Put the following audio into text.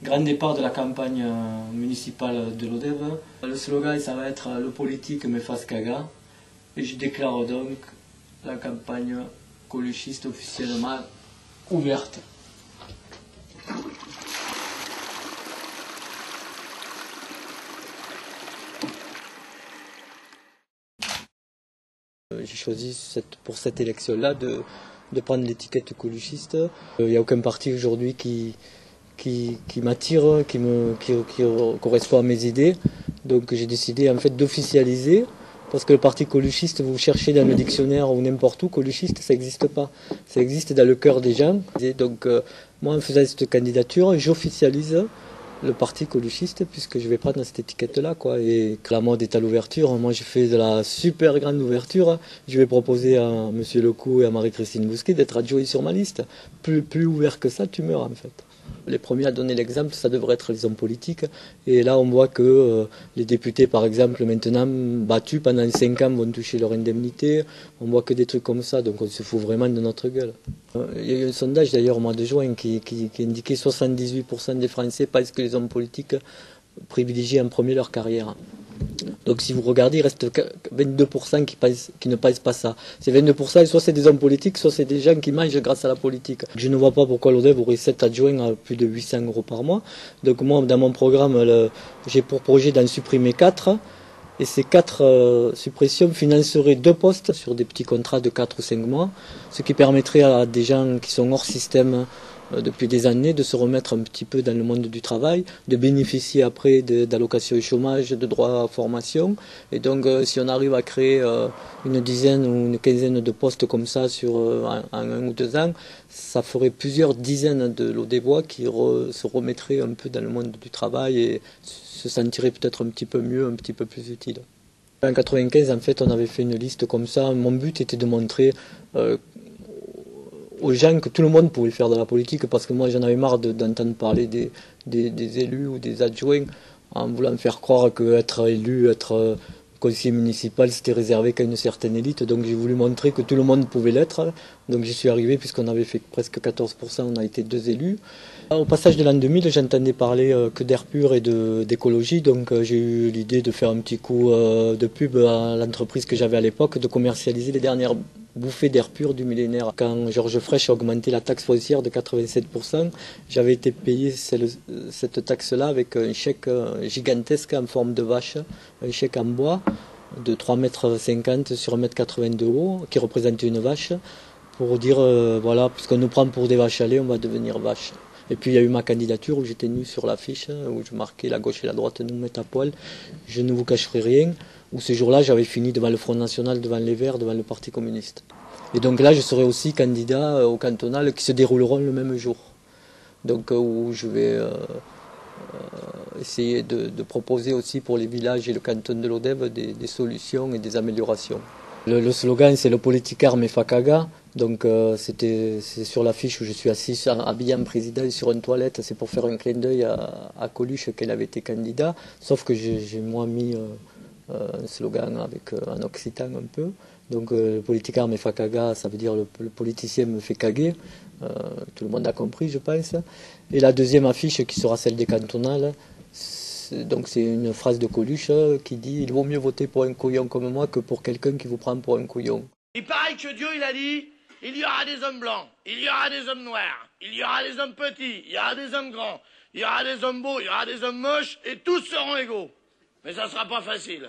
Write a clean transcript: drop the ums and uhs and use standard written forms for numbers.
grand départ de la campagne municipale de l'ODEV. Le slogan, ça va être le politique me fasse caga. Et je déclare donc la campagne coluchiste officiellement ouverte. J'ai choisi pour cette élection-là de prendre l'étiquette coluchiste. Il n'y a aucun parti aujourd'hui qui m'attire, qui correspond à mes idées. Donc j'ai décidé en fait d'officialiser, parce que le parti coluchiste, vous cherchez dans le dictionnaire ou n'importe où, coluchiste, ça n'existe pas. Ça existe dans le cœur des gens. Et donc moi, en faisant cette candidature, j'officialise le parti coluchiste, puisque je vais prendre cette étiquette-là, quoi. Et que la mode est à l'ouverture. Moi, j'ai fait de la super grande ouverture. Je vais proposer à Monsieur Lecoux et à Marie-Christine Bousquet d'être adjoints sur ma liste. Plus ouvert que ça, tu meurs, en fait. Les premiers à donner l'exemple, ça devrait être les hommes politiques. Et là, on voit que les députés, par exemple, maintenant, battus pendant 5 ans, vont toucher leur indemnité. On voit que des trucs comme ça, donc on se fout vraiment de notre gueule. Il y a eu un sondage, d'ailleurs, au mois de juin, qui indiquait 78% des Français pensent que les hommes politiques privilégient en premier leur carrière. Donc si vous regardez, il reste 22% qui ne pensent pas ça. Ces 22%, soit c'est des hommes politiques, soit c'est des gens qui mangent grâce à la politique. Je ne vois pas pourquoi l'ODEV aurait 7 adjoints à plus de 800 € par mois. Donc moi, dans mon programme, j'ai pour projet d'en supprimer 4. Et ces 4 suppressions financeraient 2 postes sur des petits contrats de 4 ou 5 mois, ce qui permettrait à des gens qui sont hors système depuis des années de se remettre un petit peu dans le monde du travail, de bénéficier après d'allocations chômage, de droits à formation. Et donc si on arrive à créer une dizaine ou une quinzaine de postes comme ça en 1 ou 2 ans, ça ferait plusieurs dizaines de Lodévois qui se remettraient un peu dans le monde du travail et se sentiraient peut-être un petit peu mieux, un petit peu plus utiles. En 1995, en fait, on avait fait une liste comme ça. Mon but était de montrer aux gens que tout le monde pouvait faire de la politique, parce que moi j'en avais marre d'entendre parler des élus ou des adjoints en voulant faire croire qu'être élu, être conseiller municipal, c'était réservé qu'à une certaine élite. Donc j'ai voulu montrer que tout le monde pouvait l'être. Donc j'y suis arrivé, puisqu'on avait fait presque 14%, on a été 2 élus. Au passage de l'an 2000, j'entendais parler que d'air pur et d'écologie, donc j'ai eu l'idée de faire un petit coup de pub à l'entreprise que j'avais à l'époque, de commercialiser les dernières bouffées d'air pur du millénaire. Quand Georges Frêche a augmenté la taxe foncière de 87%, j'avais été payé cette taxe-là avec un chèque gigantesque en forme de vache, un chèque en bois de 3,50 m sur 1,80 m de haut, qui représentait une vache, pour dire, voilà, puisqu'on nous prend pour des vaches à lait, on va devenir vache. Et puis il y a eu ma candidature où j'étais nu sur l'affiche, où je marquais la gauche et la droite nous mettent à poil, je ne vous cacherai rien, où ce jour-là j'avais fini devant le Front National, devant les Verts, devant le Parti communiste. Et donc là je serai aussi candidat au cantonal qui se dérouleront le même jour. Donc où je vais essayer de proposer aussi pour les villages et le canton de l'Odève des solutions et des améliorations. Le slogan, c'est le politicard me fa caga. Donc c'est sur l'affiche où je suis assis habillé en président sur une toilette. C'est pour faire un clin d'œil à Coluche qu'elle avait été candidat. Sauf que j'ai moi mis un slogan avec un occitan un peu. Donc le politicard me fa caga, ça veut dire le politicien me fait caguer. Tout le monde a compris, je pense. Et la deuxième affiche, qui sera celle des cantonales, donc c'est une phrase de Coluche qui dit « Il vaut mieux voter pour un couillon comme moi que pour quelqu'un qui vous prend pour un couillon ». Il paraît que Dieu, il a dit « Il y aura des hommes blancs, il y aura des hommes noirs, il y aura des hommes petits, il y aura des hommes grands, il y aura des hommes beaux, il y aura des hommes moches, et tous seront égaux. » Mais ça sera pas facile.